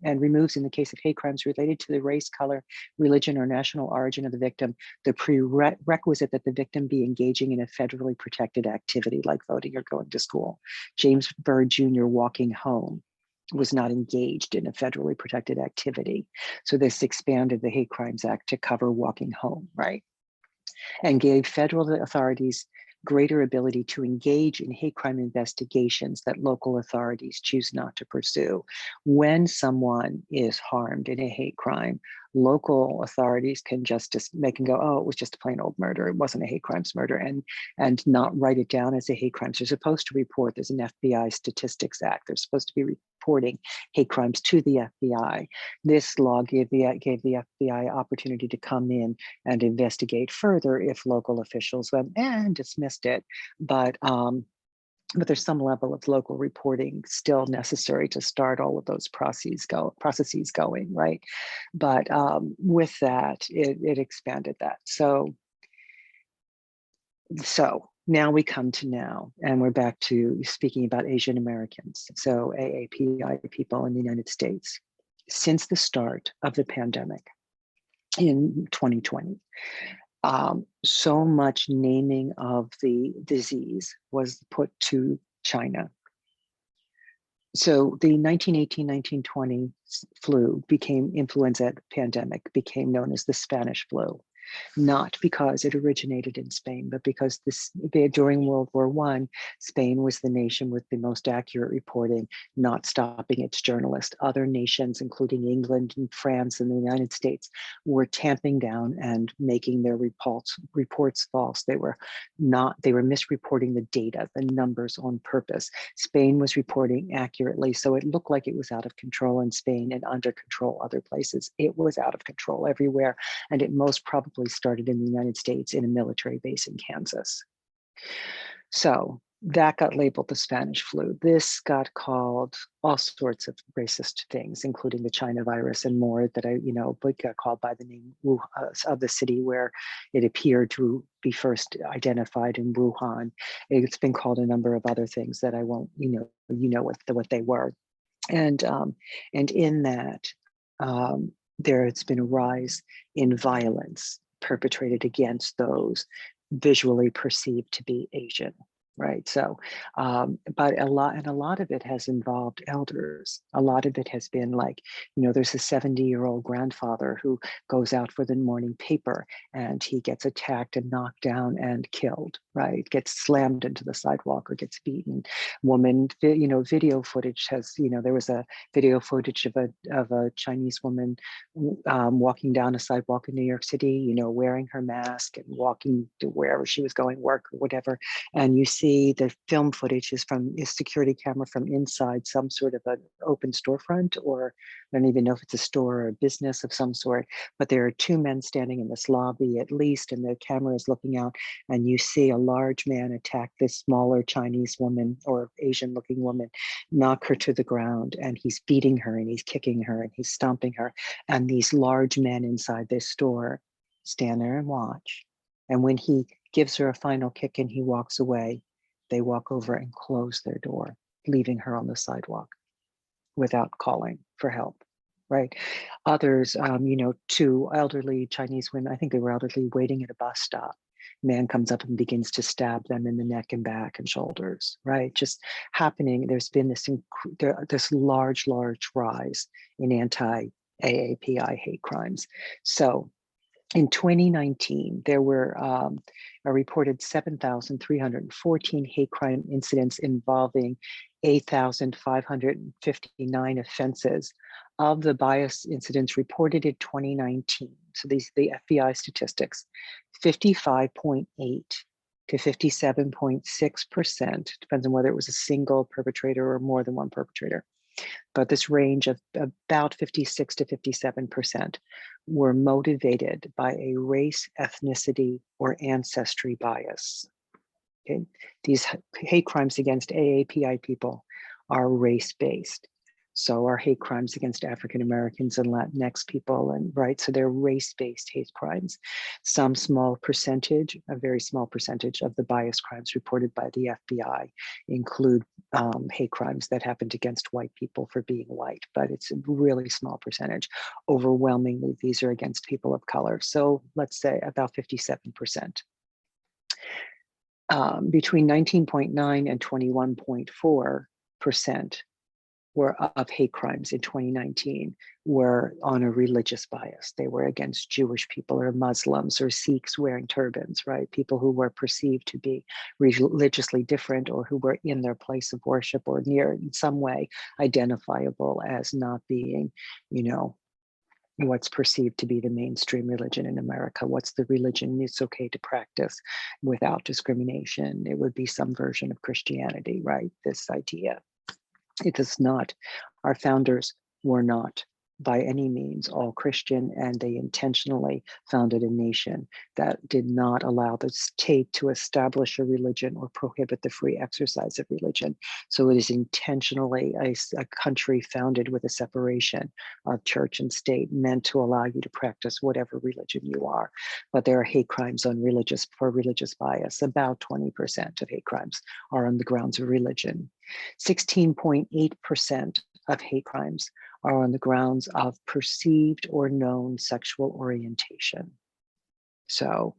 and removes in the case of hate crimes related to the race, color, religion, or national origin of the victim, the prerequisite that the victim be engaging in a federally protected activity like voting or going to school. James Byrd Jr. walking home was not engaged in a federally protected activity. So this expanded the Hate Crimes Act to cover walking home, right? And gave federal authorities greater ability to engage in hate crime investigations that local authorities choose not to pursue. When someone is harmed in a hate crime, local authorities can they can go, oh, it was just a plain old murder. It wasn't a hate crimes murder, and not write it down as a hate crime. So they're supposed to report. There's an FBI Statistics Act. They're supposed to be reporting hate crimes to the FBI. This law gave the FBI opportunity to come in and investigate further if local officials went and dismissed it. But there's some level of local reporting still necessary to start all of those processes going, right? But with that, it expanded that. So now we come to now, and we're back to speaking about Asian Americans. So AAPI people in the United States. Since the start of the pandemic in 2020, so much naming of the disease was put to China. So the 1918-1920 flu influenza pandemic became known as the Spanish flu. Not because it originated in Spain, but because during World War I, Spain was the nation with the most accurate reporting, not stopping its journalists. Other nations, including England and France and the United States, were tamping down and making their reports false. They were misreporting the data, the numbers on purpose. Spain was reporting accurately, so it looked like it was out of control in Spain and under control other places. It was out of control everywhere, and it most probably started in the United States in a military base in Kansas. So that got labeled the Spanish flu. This got called all sorts of racist things, including the China virus and more that but got called by the name of the city where it appeared to be first identified in Wuhan. It's been called a number of other things that I won't, what they were. And in that, there has been a rise in violence perpetrated against those visually perceived to be Asian, right? So, but a lot of it has involved elders. A lot of it has been like, there's a 70-year-old grandfather who goes out for the morning paper and he gets attacked and knocked down and killed, right? Gets slammed into the sidewalk or gets beaten. Woman, video footage has, there was a video footage of a Chinese woman walking down a sidewalk in New York City, wearing her mask and walking to wherever she was going, work or whatever. And you see the film footage is from a security camera from inside some sort of an open storefront, or I don't even know if it's a store or a business of some sort, but there are two men standing in this lobby at least, and the camera is looking out, and you see a large man attack this smaller Chinese woman or Asian looking woman, knock her to the ground, and he's beating her and he's kicking her and he's stomping her. And these large men inside this store stand there and watch. And when he gives her a final kick and he walks away, they walk over and close their door, leaving her on the sidewalk without calling for help, right? Others, two elderly Chinese women, I think they were elderly, waiting at a bus stop. Man comes up and begins to stab them in the neck and back and shoulders, right? Just happening. There's been this large rise in anti-AAPI hate crimes. So In 2019, there were a reported 7,314 hate crime incidents involving 8,559 offenses. Of the bias incidents reported in 2019, so these the FBI statistics, 55.8 to 57.6%, depends on whether it was a single perpetrator or more than one perpetrator, but this range of about 56 to 57% were motivated by a race, ethnicity, or ancestry bias. Okay? These hate crimes against AAPI people are race-based. So are hate crimes against African Americans and Latinx people, and right, so they're race-based hate crimes. Some small percentage, a very small percentage of the bias crimes reported by the FBI include hate crimes that happened against white people for being white, but it's a really small percentage. Overwhelmingly, these are against people of color. So let's say about 57%. Between 19.9 and 21.4% of hate crimes in 2019 were on a religious bias. They were against Jewish people or Muslims or Sikhs wearing turbans, right? People who were perceived to be religiously different or who were in their place of worship or near in some way identifiable as not being, what's perceived to be the mainstream religion in America. What's the religion it's okay to practice without discrimination? It would be some version of Christianity, right? This idea. It is not, our founders were not by any means all Christian, and they intentionally founded a nation that did not allow the state to establish a religion or prohibit the free exercise of religion. So it is intentionally a country founded with a separation of church and state, meant to allow you to practice whatever religion you are. But there are hate crimes for religious bias. About 20% of hate crimes are on the grounds of religion. 16.8% of hate crimes are on the grounds of perceived or known sexual orientation. So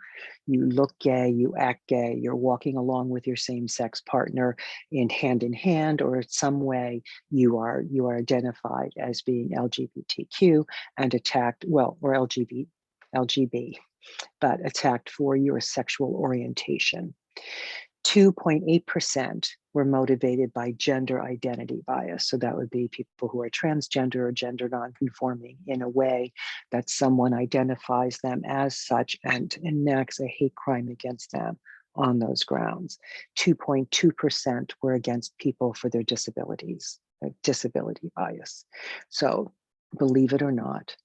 you look gay, you act gay, you're walking along with your same-sex partner in hand, or in some way you are identified as being LGBTQ and attacked, or LGB, but attacked for your sexual orientation. 2.8% were motivated by gender identity bias. So that would be people who are transgender or gender nonconforming in a way that someone identifies them as such and enacts a hate crime against them on those grounds. 2.2% were against people for their disabilities, disability bias. So believe it or not,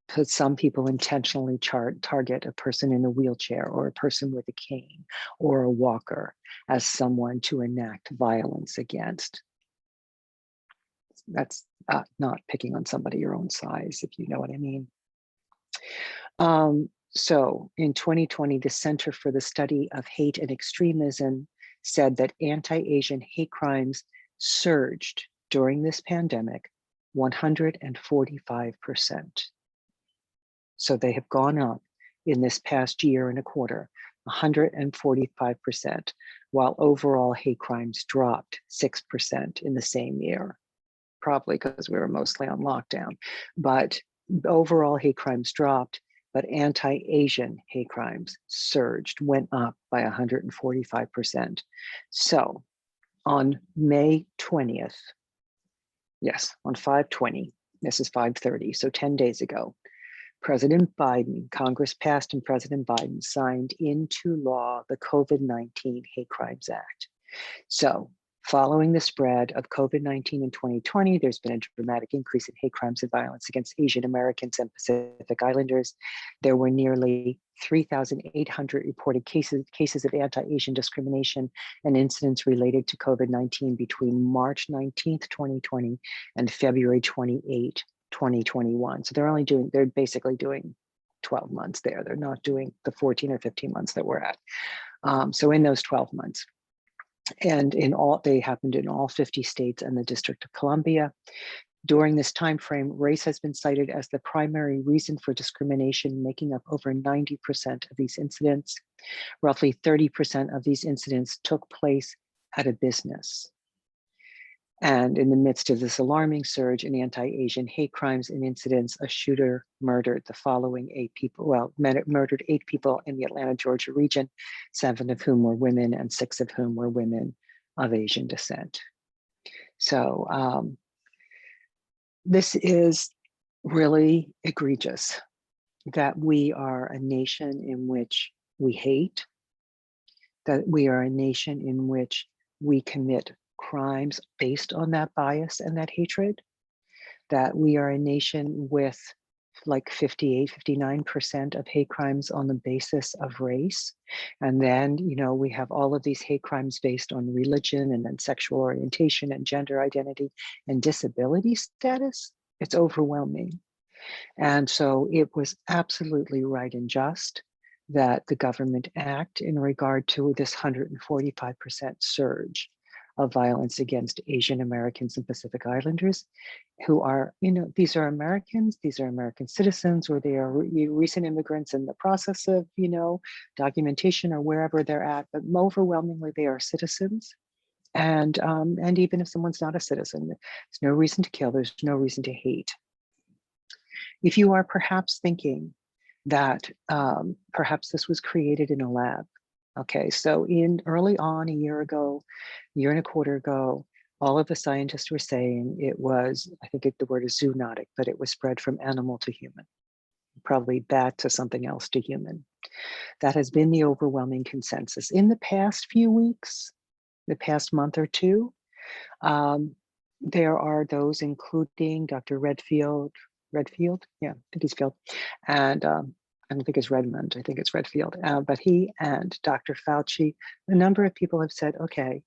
because some people intentionally target a person in a wheelchair or a person with a cane or a walker as someone to enact violence against. That's not picking on somebody your own size, if you know what I mean. So in 2020, the Center for the Study of Hate and Extremism said that anti-Asian hate crimes surged during this pandemic 145%. So they have gone up in this past year and a quarter, 145%, while overall hate crimes dropped 6% in the same year, probably because we were mostly on lockdown. But overall hate crimes dropped, but anti-Asian hate crimes surged, went up by 145%. So on May 20th, yes, on 5/20, this is 5/30, so 10 days ago, President Biden, Congress passed and President Biden signed into law the COVID-19 Hate Crimes Act. So following the spread of COVID-19 in 2020, there's been a dramatic increase in hate crimes and violence against Asian Americans and Pacific Islanders. There were nearly 3,800 reported cases of anti-Asian discrimination and incidents related to COVID-19 between March 19th, 2020 and February 28, 2021. So they're basically doing 12 months there. They're not doing the 14 or 15 months that we're at. So in those 12 months, and they happened in all 50 states and the District of Columbia. During this time frame, race has been cited as the primary reason for discrimination, making up over 90% of these incidents. Roughly 30% of these incidents took place at a business. And in the midst of this alarming surge in anti-Asian hate crimes and incidents, a shooter murdered the following 8 people, murdered 8 people in the Atlanta, Georgia region, 7 of whom were women and 6 of whom were women of Asian descent. So this is really egregious that we are a nation in which we hate, that we are a nation in which we commit crimes based on that bias and that hatred, that we are a nation with like 58, 59% of hate crimes on the basis of race. And then, we have all of these hate crimes based on religion and then sexual orientation and gender identity and disability status. It's overwhelming. And so it was absolutely right and just that the government act in regard to this 145% surge of violence against Asian Americans and Pacific Islanders, who are, these are Americans, these are American citizens, or they are recent immigrants in the process of, documentation or wherever they're at, but overwhelmingly they are citizens. And even if someone's not a citizen, there's no reason to kill, there's no reason to hate. If you are perhaps thinking that perhaps this was created in a lab, okay, so early on, a year and a quarter ago, all of the scientists were saying it was, I think the word is zoonotic, but it was spread from animal to human, probably bat to something else to human. That has been the overwhelming consensus. In the past few weeks, the past month or two, there are those, including Dr. Redfield, yeah, I think he's Field, and I don't think it's Redmond, I think it's Redfield, but he and Dr. Fauci, a number of people have said, okay,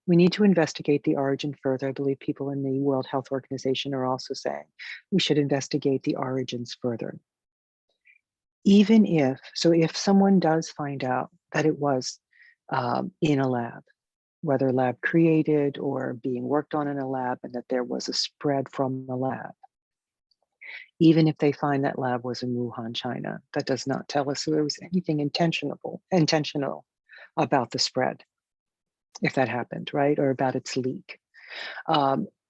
we need to investigate the origin further. I believe people in the World Health Organization are also saying we should investigate the origins further. Even if someone does find out that it was in a lab, whether lab created or being worked on in a lab, and that there was a spread from the lab, even if they find that lab was in Wuhan, China, that does not tell us there was anything intentional about the spread, if that happened, right? Or about its leak.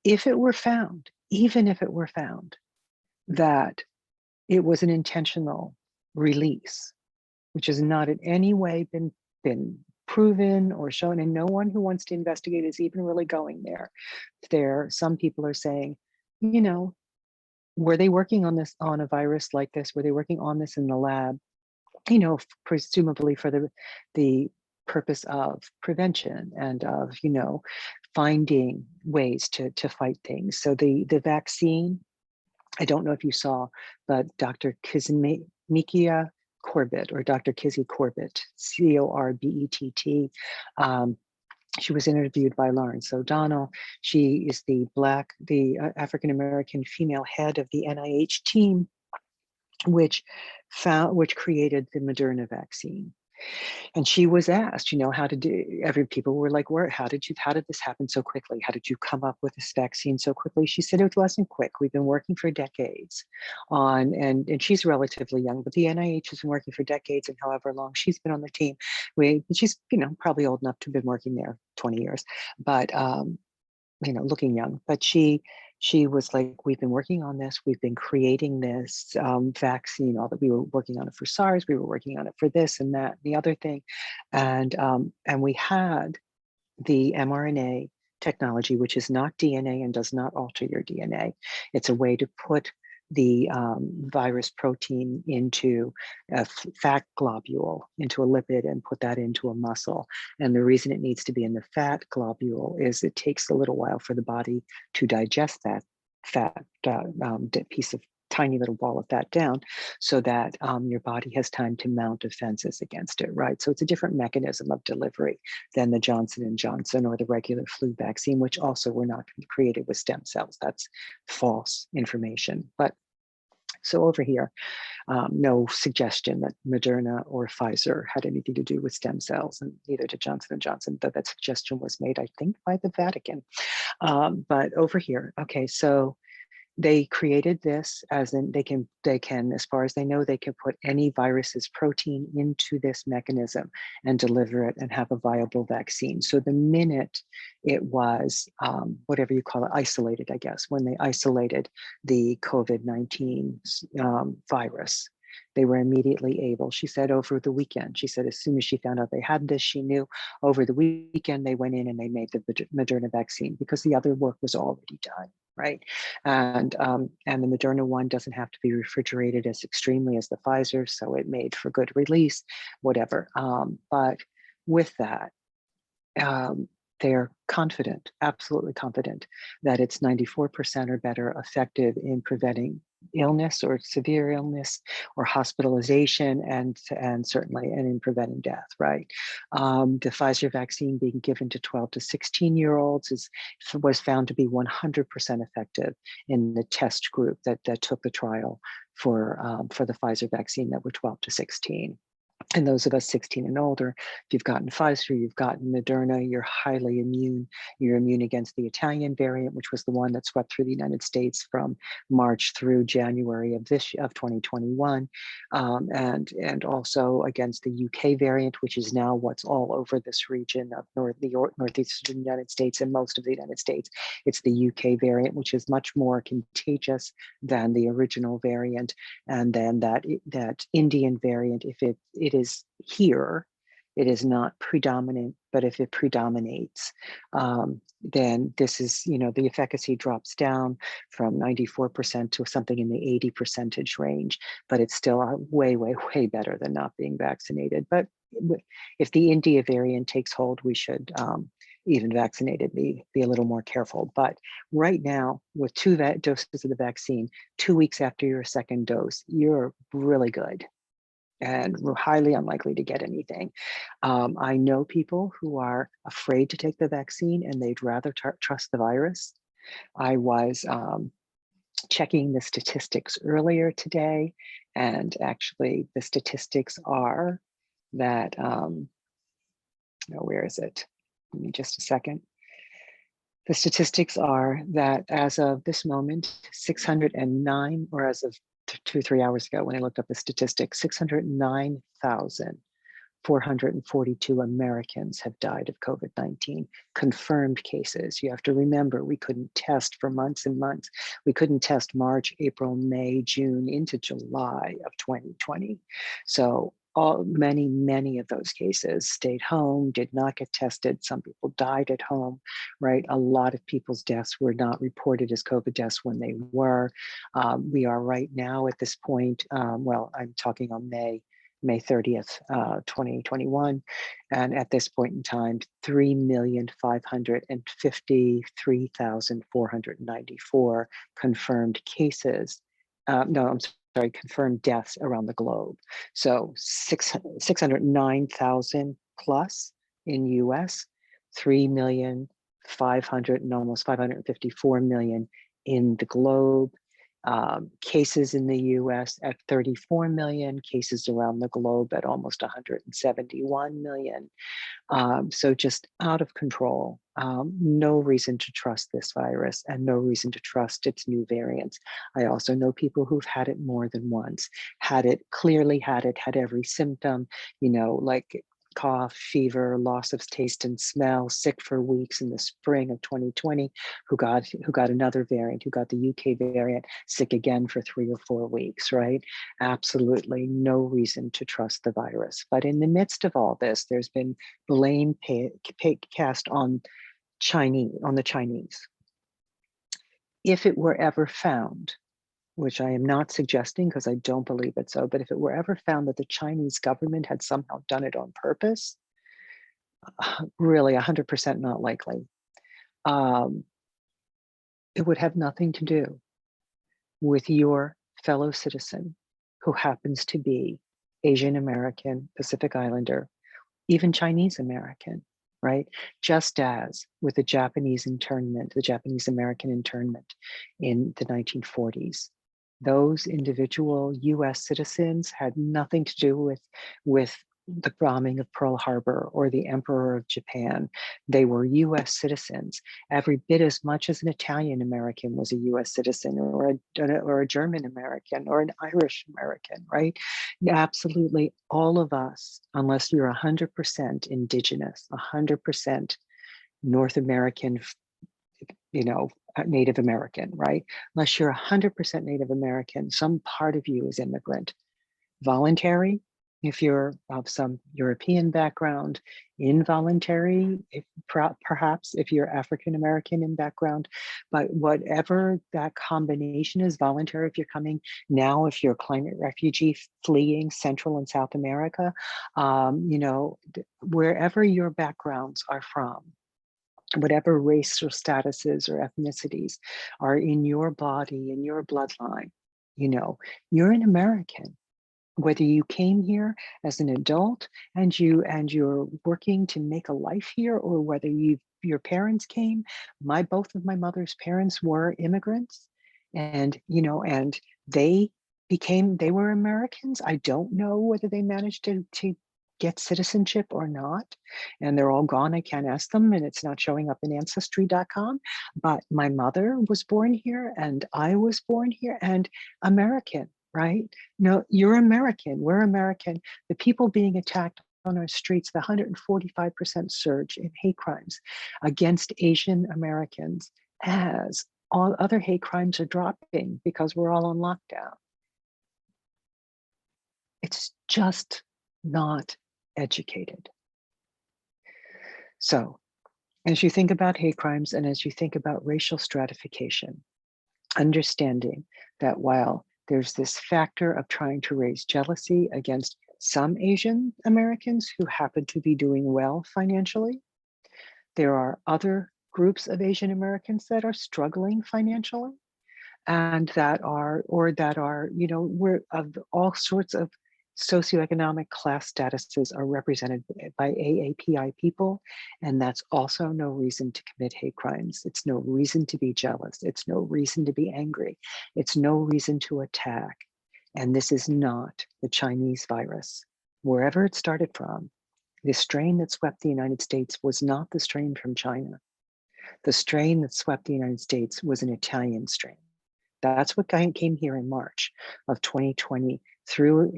If it were found, even if it were found that it was an intentional release, which has not in any way been proven or shown, and no one who wants to investigate is even really going there. Some people are saying, were they working on a virus like this? Were they working on this in the lab? Presumably for the purpose of prevention and of, finding ways to fight things. So the vaccine, I don't know if you saw, but Dr. Kizmikia Corbett, or Dr. Kizzy Corbett, Corbett, she was interviewed by Lawrence O'Donnell. She is the African-American female head of the NIH team, which created the Moderna vaccine. And she was asked, people were like, how did this happen so quickly? How did you come up with this vaccine so quickly? She said, it wasn't quick. We've been working for decades on, and she's relatively young, but the NIH has been working for decades, and however long she's been on the team, she's, probably old enough to have been working there 20 years, but, looking young, but she was like, we've been working on this. We've been creating this vaccine, all that we were working on it for SARS. We were working on it for this and that, and the other thing. And we had the mRNA technology, which is not DNA and does not alter your DNA. It's a way to put the virus protein into a fat globule, into a lipid, and put that into a muscle. And the reason it needs to be in the fat globule is it takes a little while for the body to digest that fat piece of tiny little ball of fat down, so that your body has time to mount defenses against it, right? So it's a different mechanism of delivery than the Johnson & Johnson or the regular flu vaccine, which also were not created with stem cells. That's false information. But so over here, no suggestion that Moderna or Pfizer had anything to do with stem cells, and neither did Johnson & Johnson, though that suggestion was made, I think, by the Vatican. But over here, okay, so they created this as in they can, as far as they know, they can put any virus's protein into this mechanism and deliver it and have a viable vaccine. So the minute it was, whatever you call it, isolated, I guess, when they isolated the COVID-19 virus, they were immediately able, she said, over the weekend, she said, as soon as she found out they had this, she knew over the weekend they went in and they made the Moderna vaccine because the other work was already done, right? And the Moderna one doesn't have to be refrigerated as extremely as the Pfizer, so it made for good release, whatever. But with that, they're confident, absolutely confident, that it's 94% or better effective in preventing illness or severe illness or hospitalization, and certainly in preventing death, right? The Pfizer vaccine being given to 12 to 16-year-olds was found to be 100% effective in the test group that took the trial for the Pfizer vaccine that were 12 to 16. And those of us 16 and older, if you've gotten Pfizer, you've gotten Moderna, you're highly immune. You're immune against the Italian variant, which was the one that swept through the United States from March through January of 2021, and also against the UK variant, which is now what's all over this region of northeastern United States and most of the United States. It's the UK variant, which is much more contagious than the original variant, and then that Indian variant, if it is here, it is not predominant, but if it predominates, then this is, the efficacy drops down from 94% to something in the 80% range, but it's still way, way, way better than not being vaccinated. But if the India variant takes hold, we should even vaccinated be a little more careful. But right now, with 2 doses of the vaccine, 2 weeks after your second dose, you're really good. And we're highly unlikely to get anything. I know people who are afraid to take the vaccine and they'd rather trust the virus. I was checking the statistics earlier today, and actually the statistics are that, where is it? Give me just a second. The statistics are that as of this moment, 609, or as of 2 or 3 hours ago when I looked up the statistics, 609,442 Americans have died of COVID-19, confirmed cases. You have to remember, we couldn't test for months and months. We couldn't test March, April, May, June into July of 2020. So many of those cases stayed home, did not get tested. Some people died at home, right? A lot of people's deaths were not reported as COVID deaths when they were. We are right now at this point, well, I'm talking on May 30th, 2021. And at this point in time, 3,553,494 confirmed cases. Confirmed deaths around the globe. So 609,000 plus in US, 3,500,000 and almost 554 million in the globe. Cases in the US at 34 million, cases around the globe at almost 171 million. So just out of control. No reason to trust this virus and no reason to trust its new variants. I also know people who've had it more than once, had every symptom, like cough, fever, loss of taste and smell, sick for weeks in the spring of 2020, who got another variant, who got the UK variant, sick again for 3 or 4 weeks, right? Absolutely no reason to trust the virus. But in the midst of all this, there's been blame cast on the Chinese. If it were ever found, which I am not suggesting because I don't believe it so, but if it were ever found that the Chinese government had somehow done it on purpose, really 100% not likely. It would have nothing to do with your fellow citizen who happens to be Asian American, Pacific Islander, even Chinese American, right? Just as with the Japanese American internment in the 1940s. Those individual US citizens had nothing to do with the bombing of Pearl Harbor or the Emperor of Japan. They were US citizens, every bit as much as an Italian American was a US citizen, or a German American, or an Irish American, right? Absolutely all of us, unless you're 100% indigenous, 100% North American, Native American, right? Unless you're 100% Native American, some part of you is immigrant. Voluntary, if you're of some European background; involuntary, perhaps if you're African American in background. But whatever that combination is, voluntary if you're coming now, if you're a climate refugee fleeing Central and South America, wherever your backgrounds are from, whatever race or statuses or ethnicities are in your body, in your bloodline, you're an American. Whether you came here as an adult and you're working to make a life here, or whether your parents came. Both of my mother's parents were immigrants, and they were Americans. I don't know whether they managed to get citizenship or not, and they're all gone. I can't ask them, and it's not showing up in ancestry.com. But my mother was born here, and I was born here, and American, right? No, you're American. We're American. The people being attacked on our streets, the 145% surge in hate crimes against Asian Americans, as all other hate crimes are dropping because we're all on lockdown. It's just not educated. So, as you think about hate crimes and as you think about racial stratification, understanding that while there's this factor of trying to raise jealousy against some Asian Americans who happen to be doing well financially, there are other groups of Asian Americans that are struggling financially, and that are we're of all sorts of socioeconomic class statuses are represented by AAPI people. And that's also no reason to commit hate crimes. It's no reason to be jealous. It's no reason to be angry. It's no reason to attack. And this is not the Chinese virus. Wherever it started from, the strain that swept the United States was not the strain from China. The strain that swept the United States was an Italian strain. That's what came here in March of 2020 through,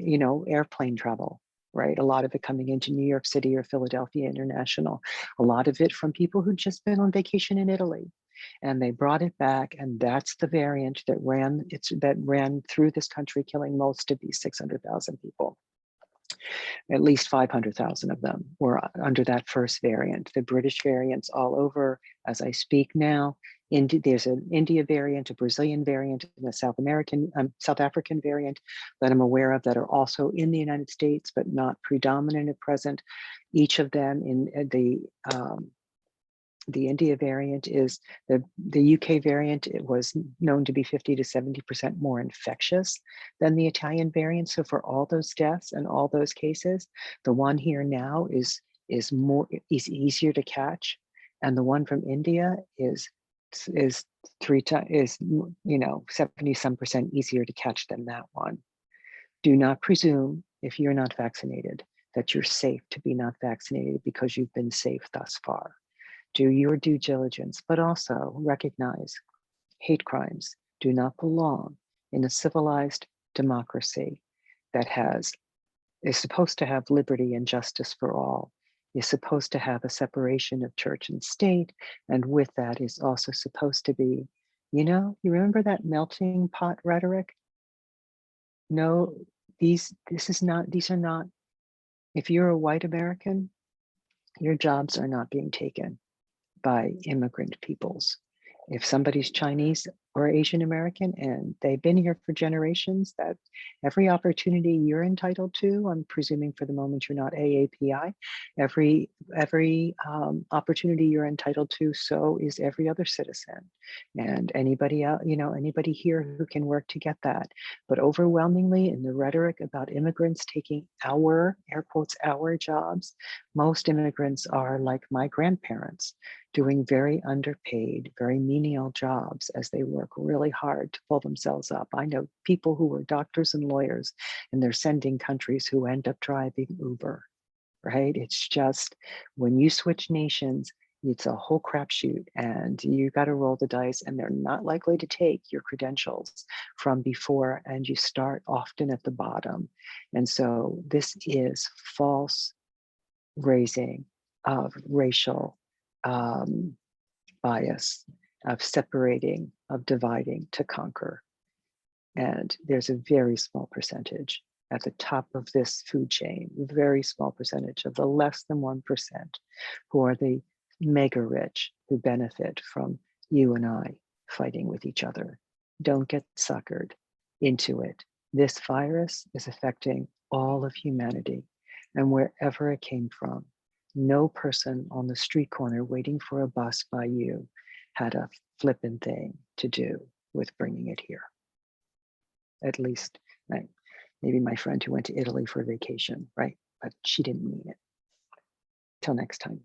airplane travel, right? A lot of it coming into New York City or Philadelphia International. A lot of it from people who'd just been on vacation in Italy, and they brought it back. And that's the variant that ran through this country, killing most of these 600,000 people. At least 500,000 of them were under that first variant. The British variants all over as I speak now. There's an India variant, a Brazilian variant, and a South African variant that I'm aware of that are also in the United States, but not predominant at present. Each of them in the India variant is the UK variant. It was known to be 50 to 70% more infectious than the Italian variant. So for all those deaths and all those cases, the one here now is easier to catch, and the one from India is 70-some% easier to catch than that one. Do not presume, if you're not vaccinated, that you're safe to be not vaccinated because you've been safe thus far. Do your due diligence, but also recognize hate crimes do not belong in a civilized democracy that is supposed to have liberty and justice for all, is supposed to have a separation of church and state, and with that is also supposed to be, you remember that melting pot rhetoric? No, these are not, if you're a white American, your jobs are not being taken by immigrant peoples. If somebody's Chinese or Asian American and they've been here for generations, that every opportunity you're entitled to, I'm presuming for the moment you're not AAPI, every opportunity you're entitled to, so is every other citizen. And anybody else, anybody here who can work to get that. But overwhelmingly in the rhetoric about immigrants taking our, air quotes, our jobs, most immigrants are like my grandparents, doing very underpaid, very menial jobs as they work really hard to pull themselves up. I know people who are doctors and lawyers, and they're sending countries who end up driving Uber. right? It's just when you switch nations, it's a whole crapshoot, and you got to roll the dice, and they're not likely to take your credentials from before, and you start often at the bottom. And so this is false raising of racial bias, of separating, of dividing to conquer. And there's a very small percentage at the top of this food chain, a very small percentage of the less than 1% who are the mega rich who benefit from you and I fighting with each other. Don't get suckered into it. This virus is affecting all of humanity, and wherever it came from. No person on the street corner waiting for a bus by you had a flippin' thing to do with bringing it here. At least, maybe my friend who went to Italy for vacation, right? But she didn't mean it. Till next time.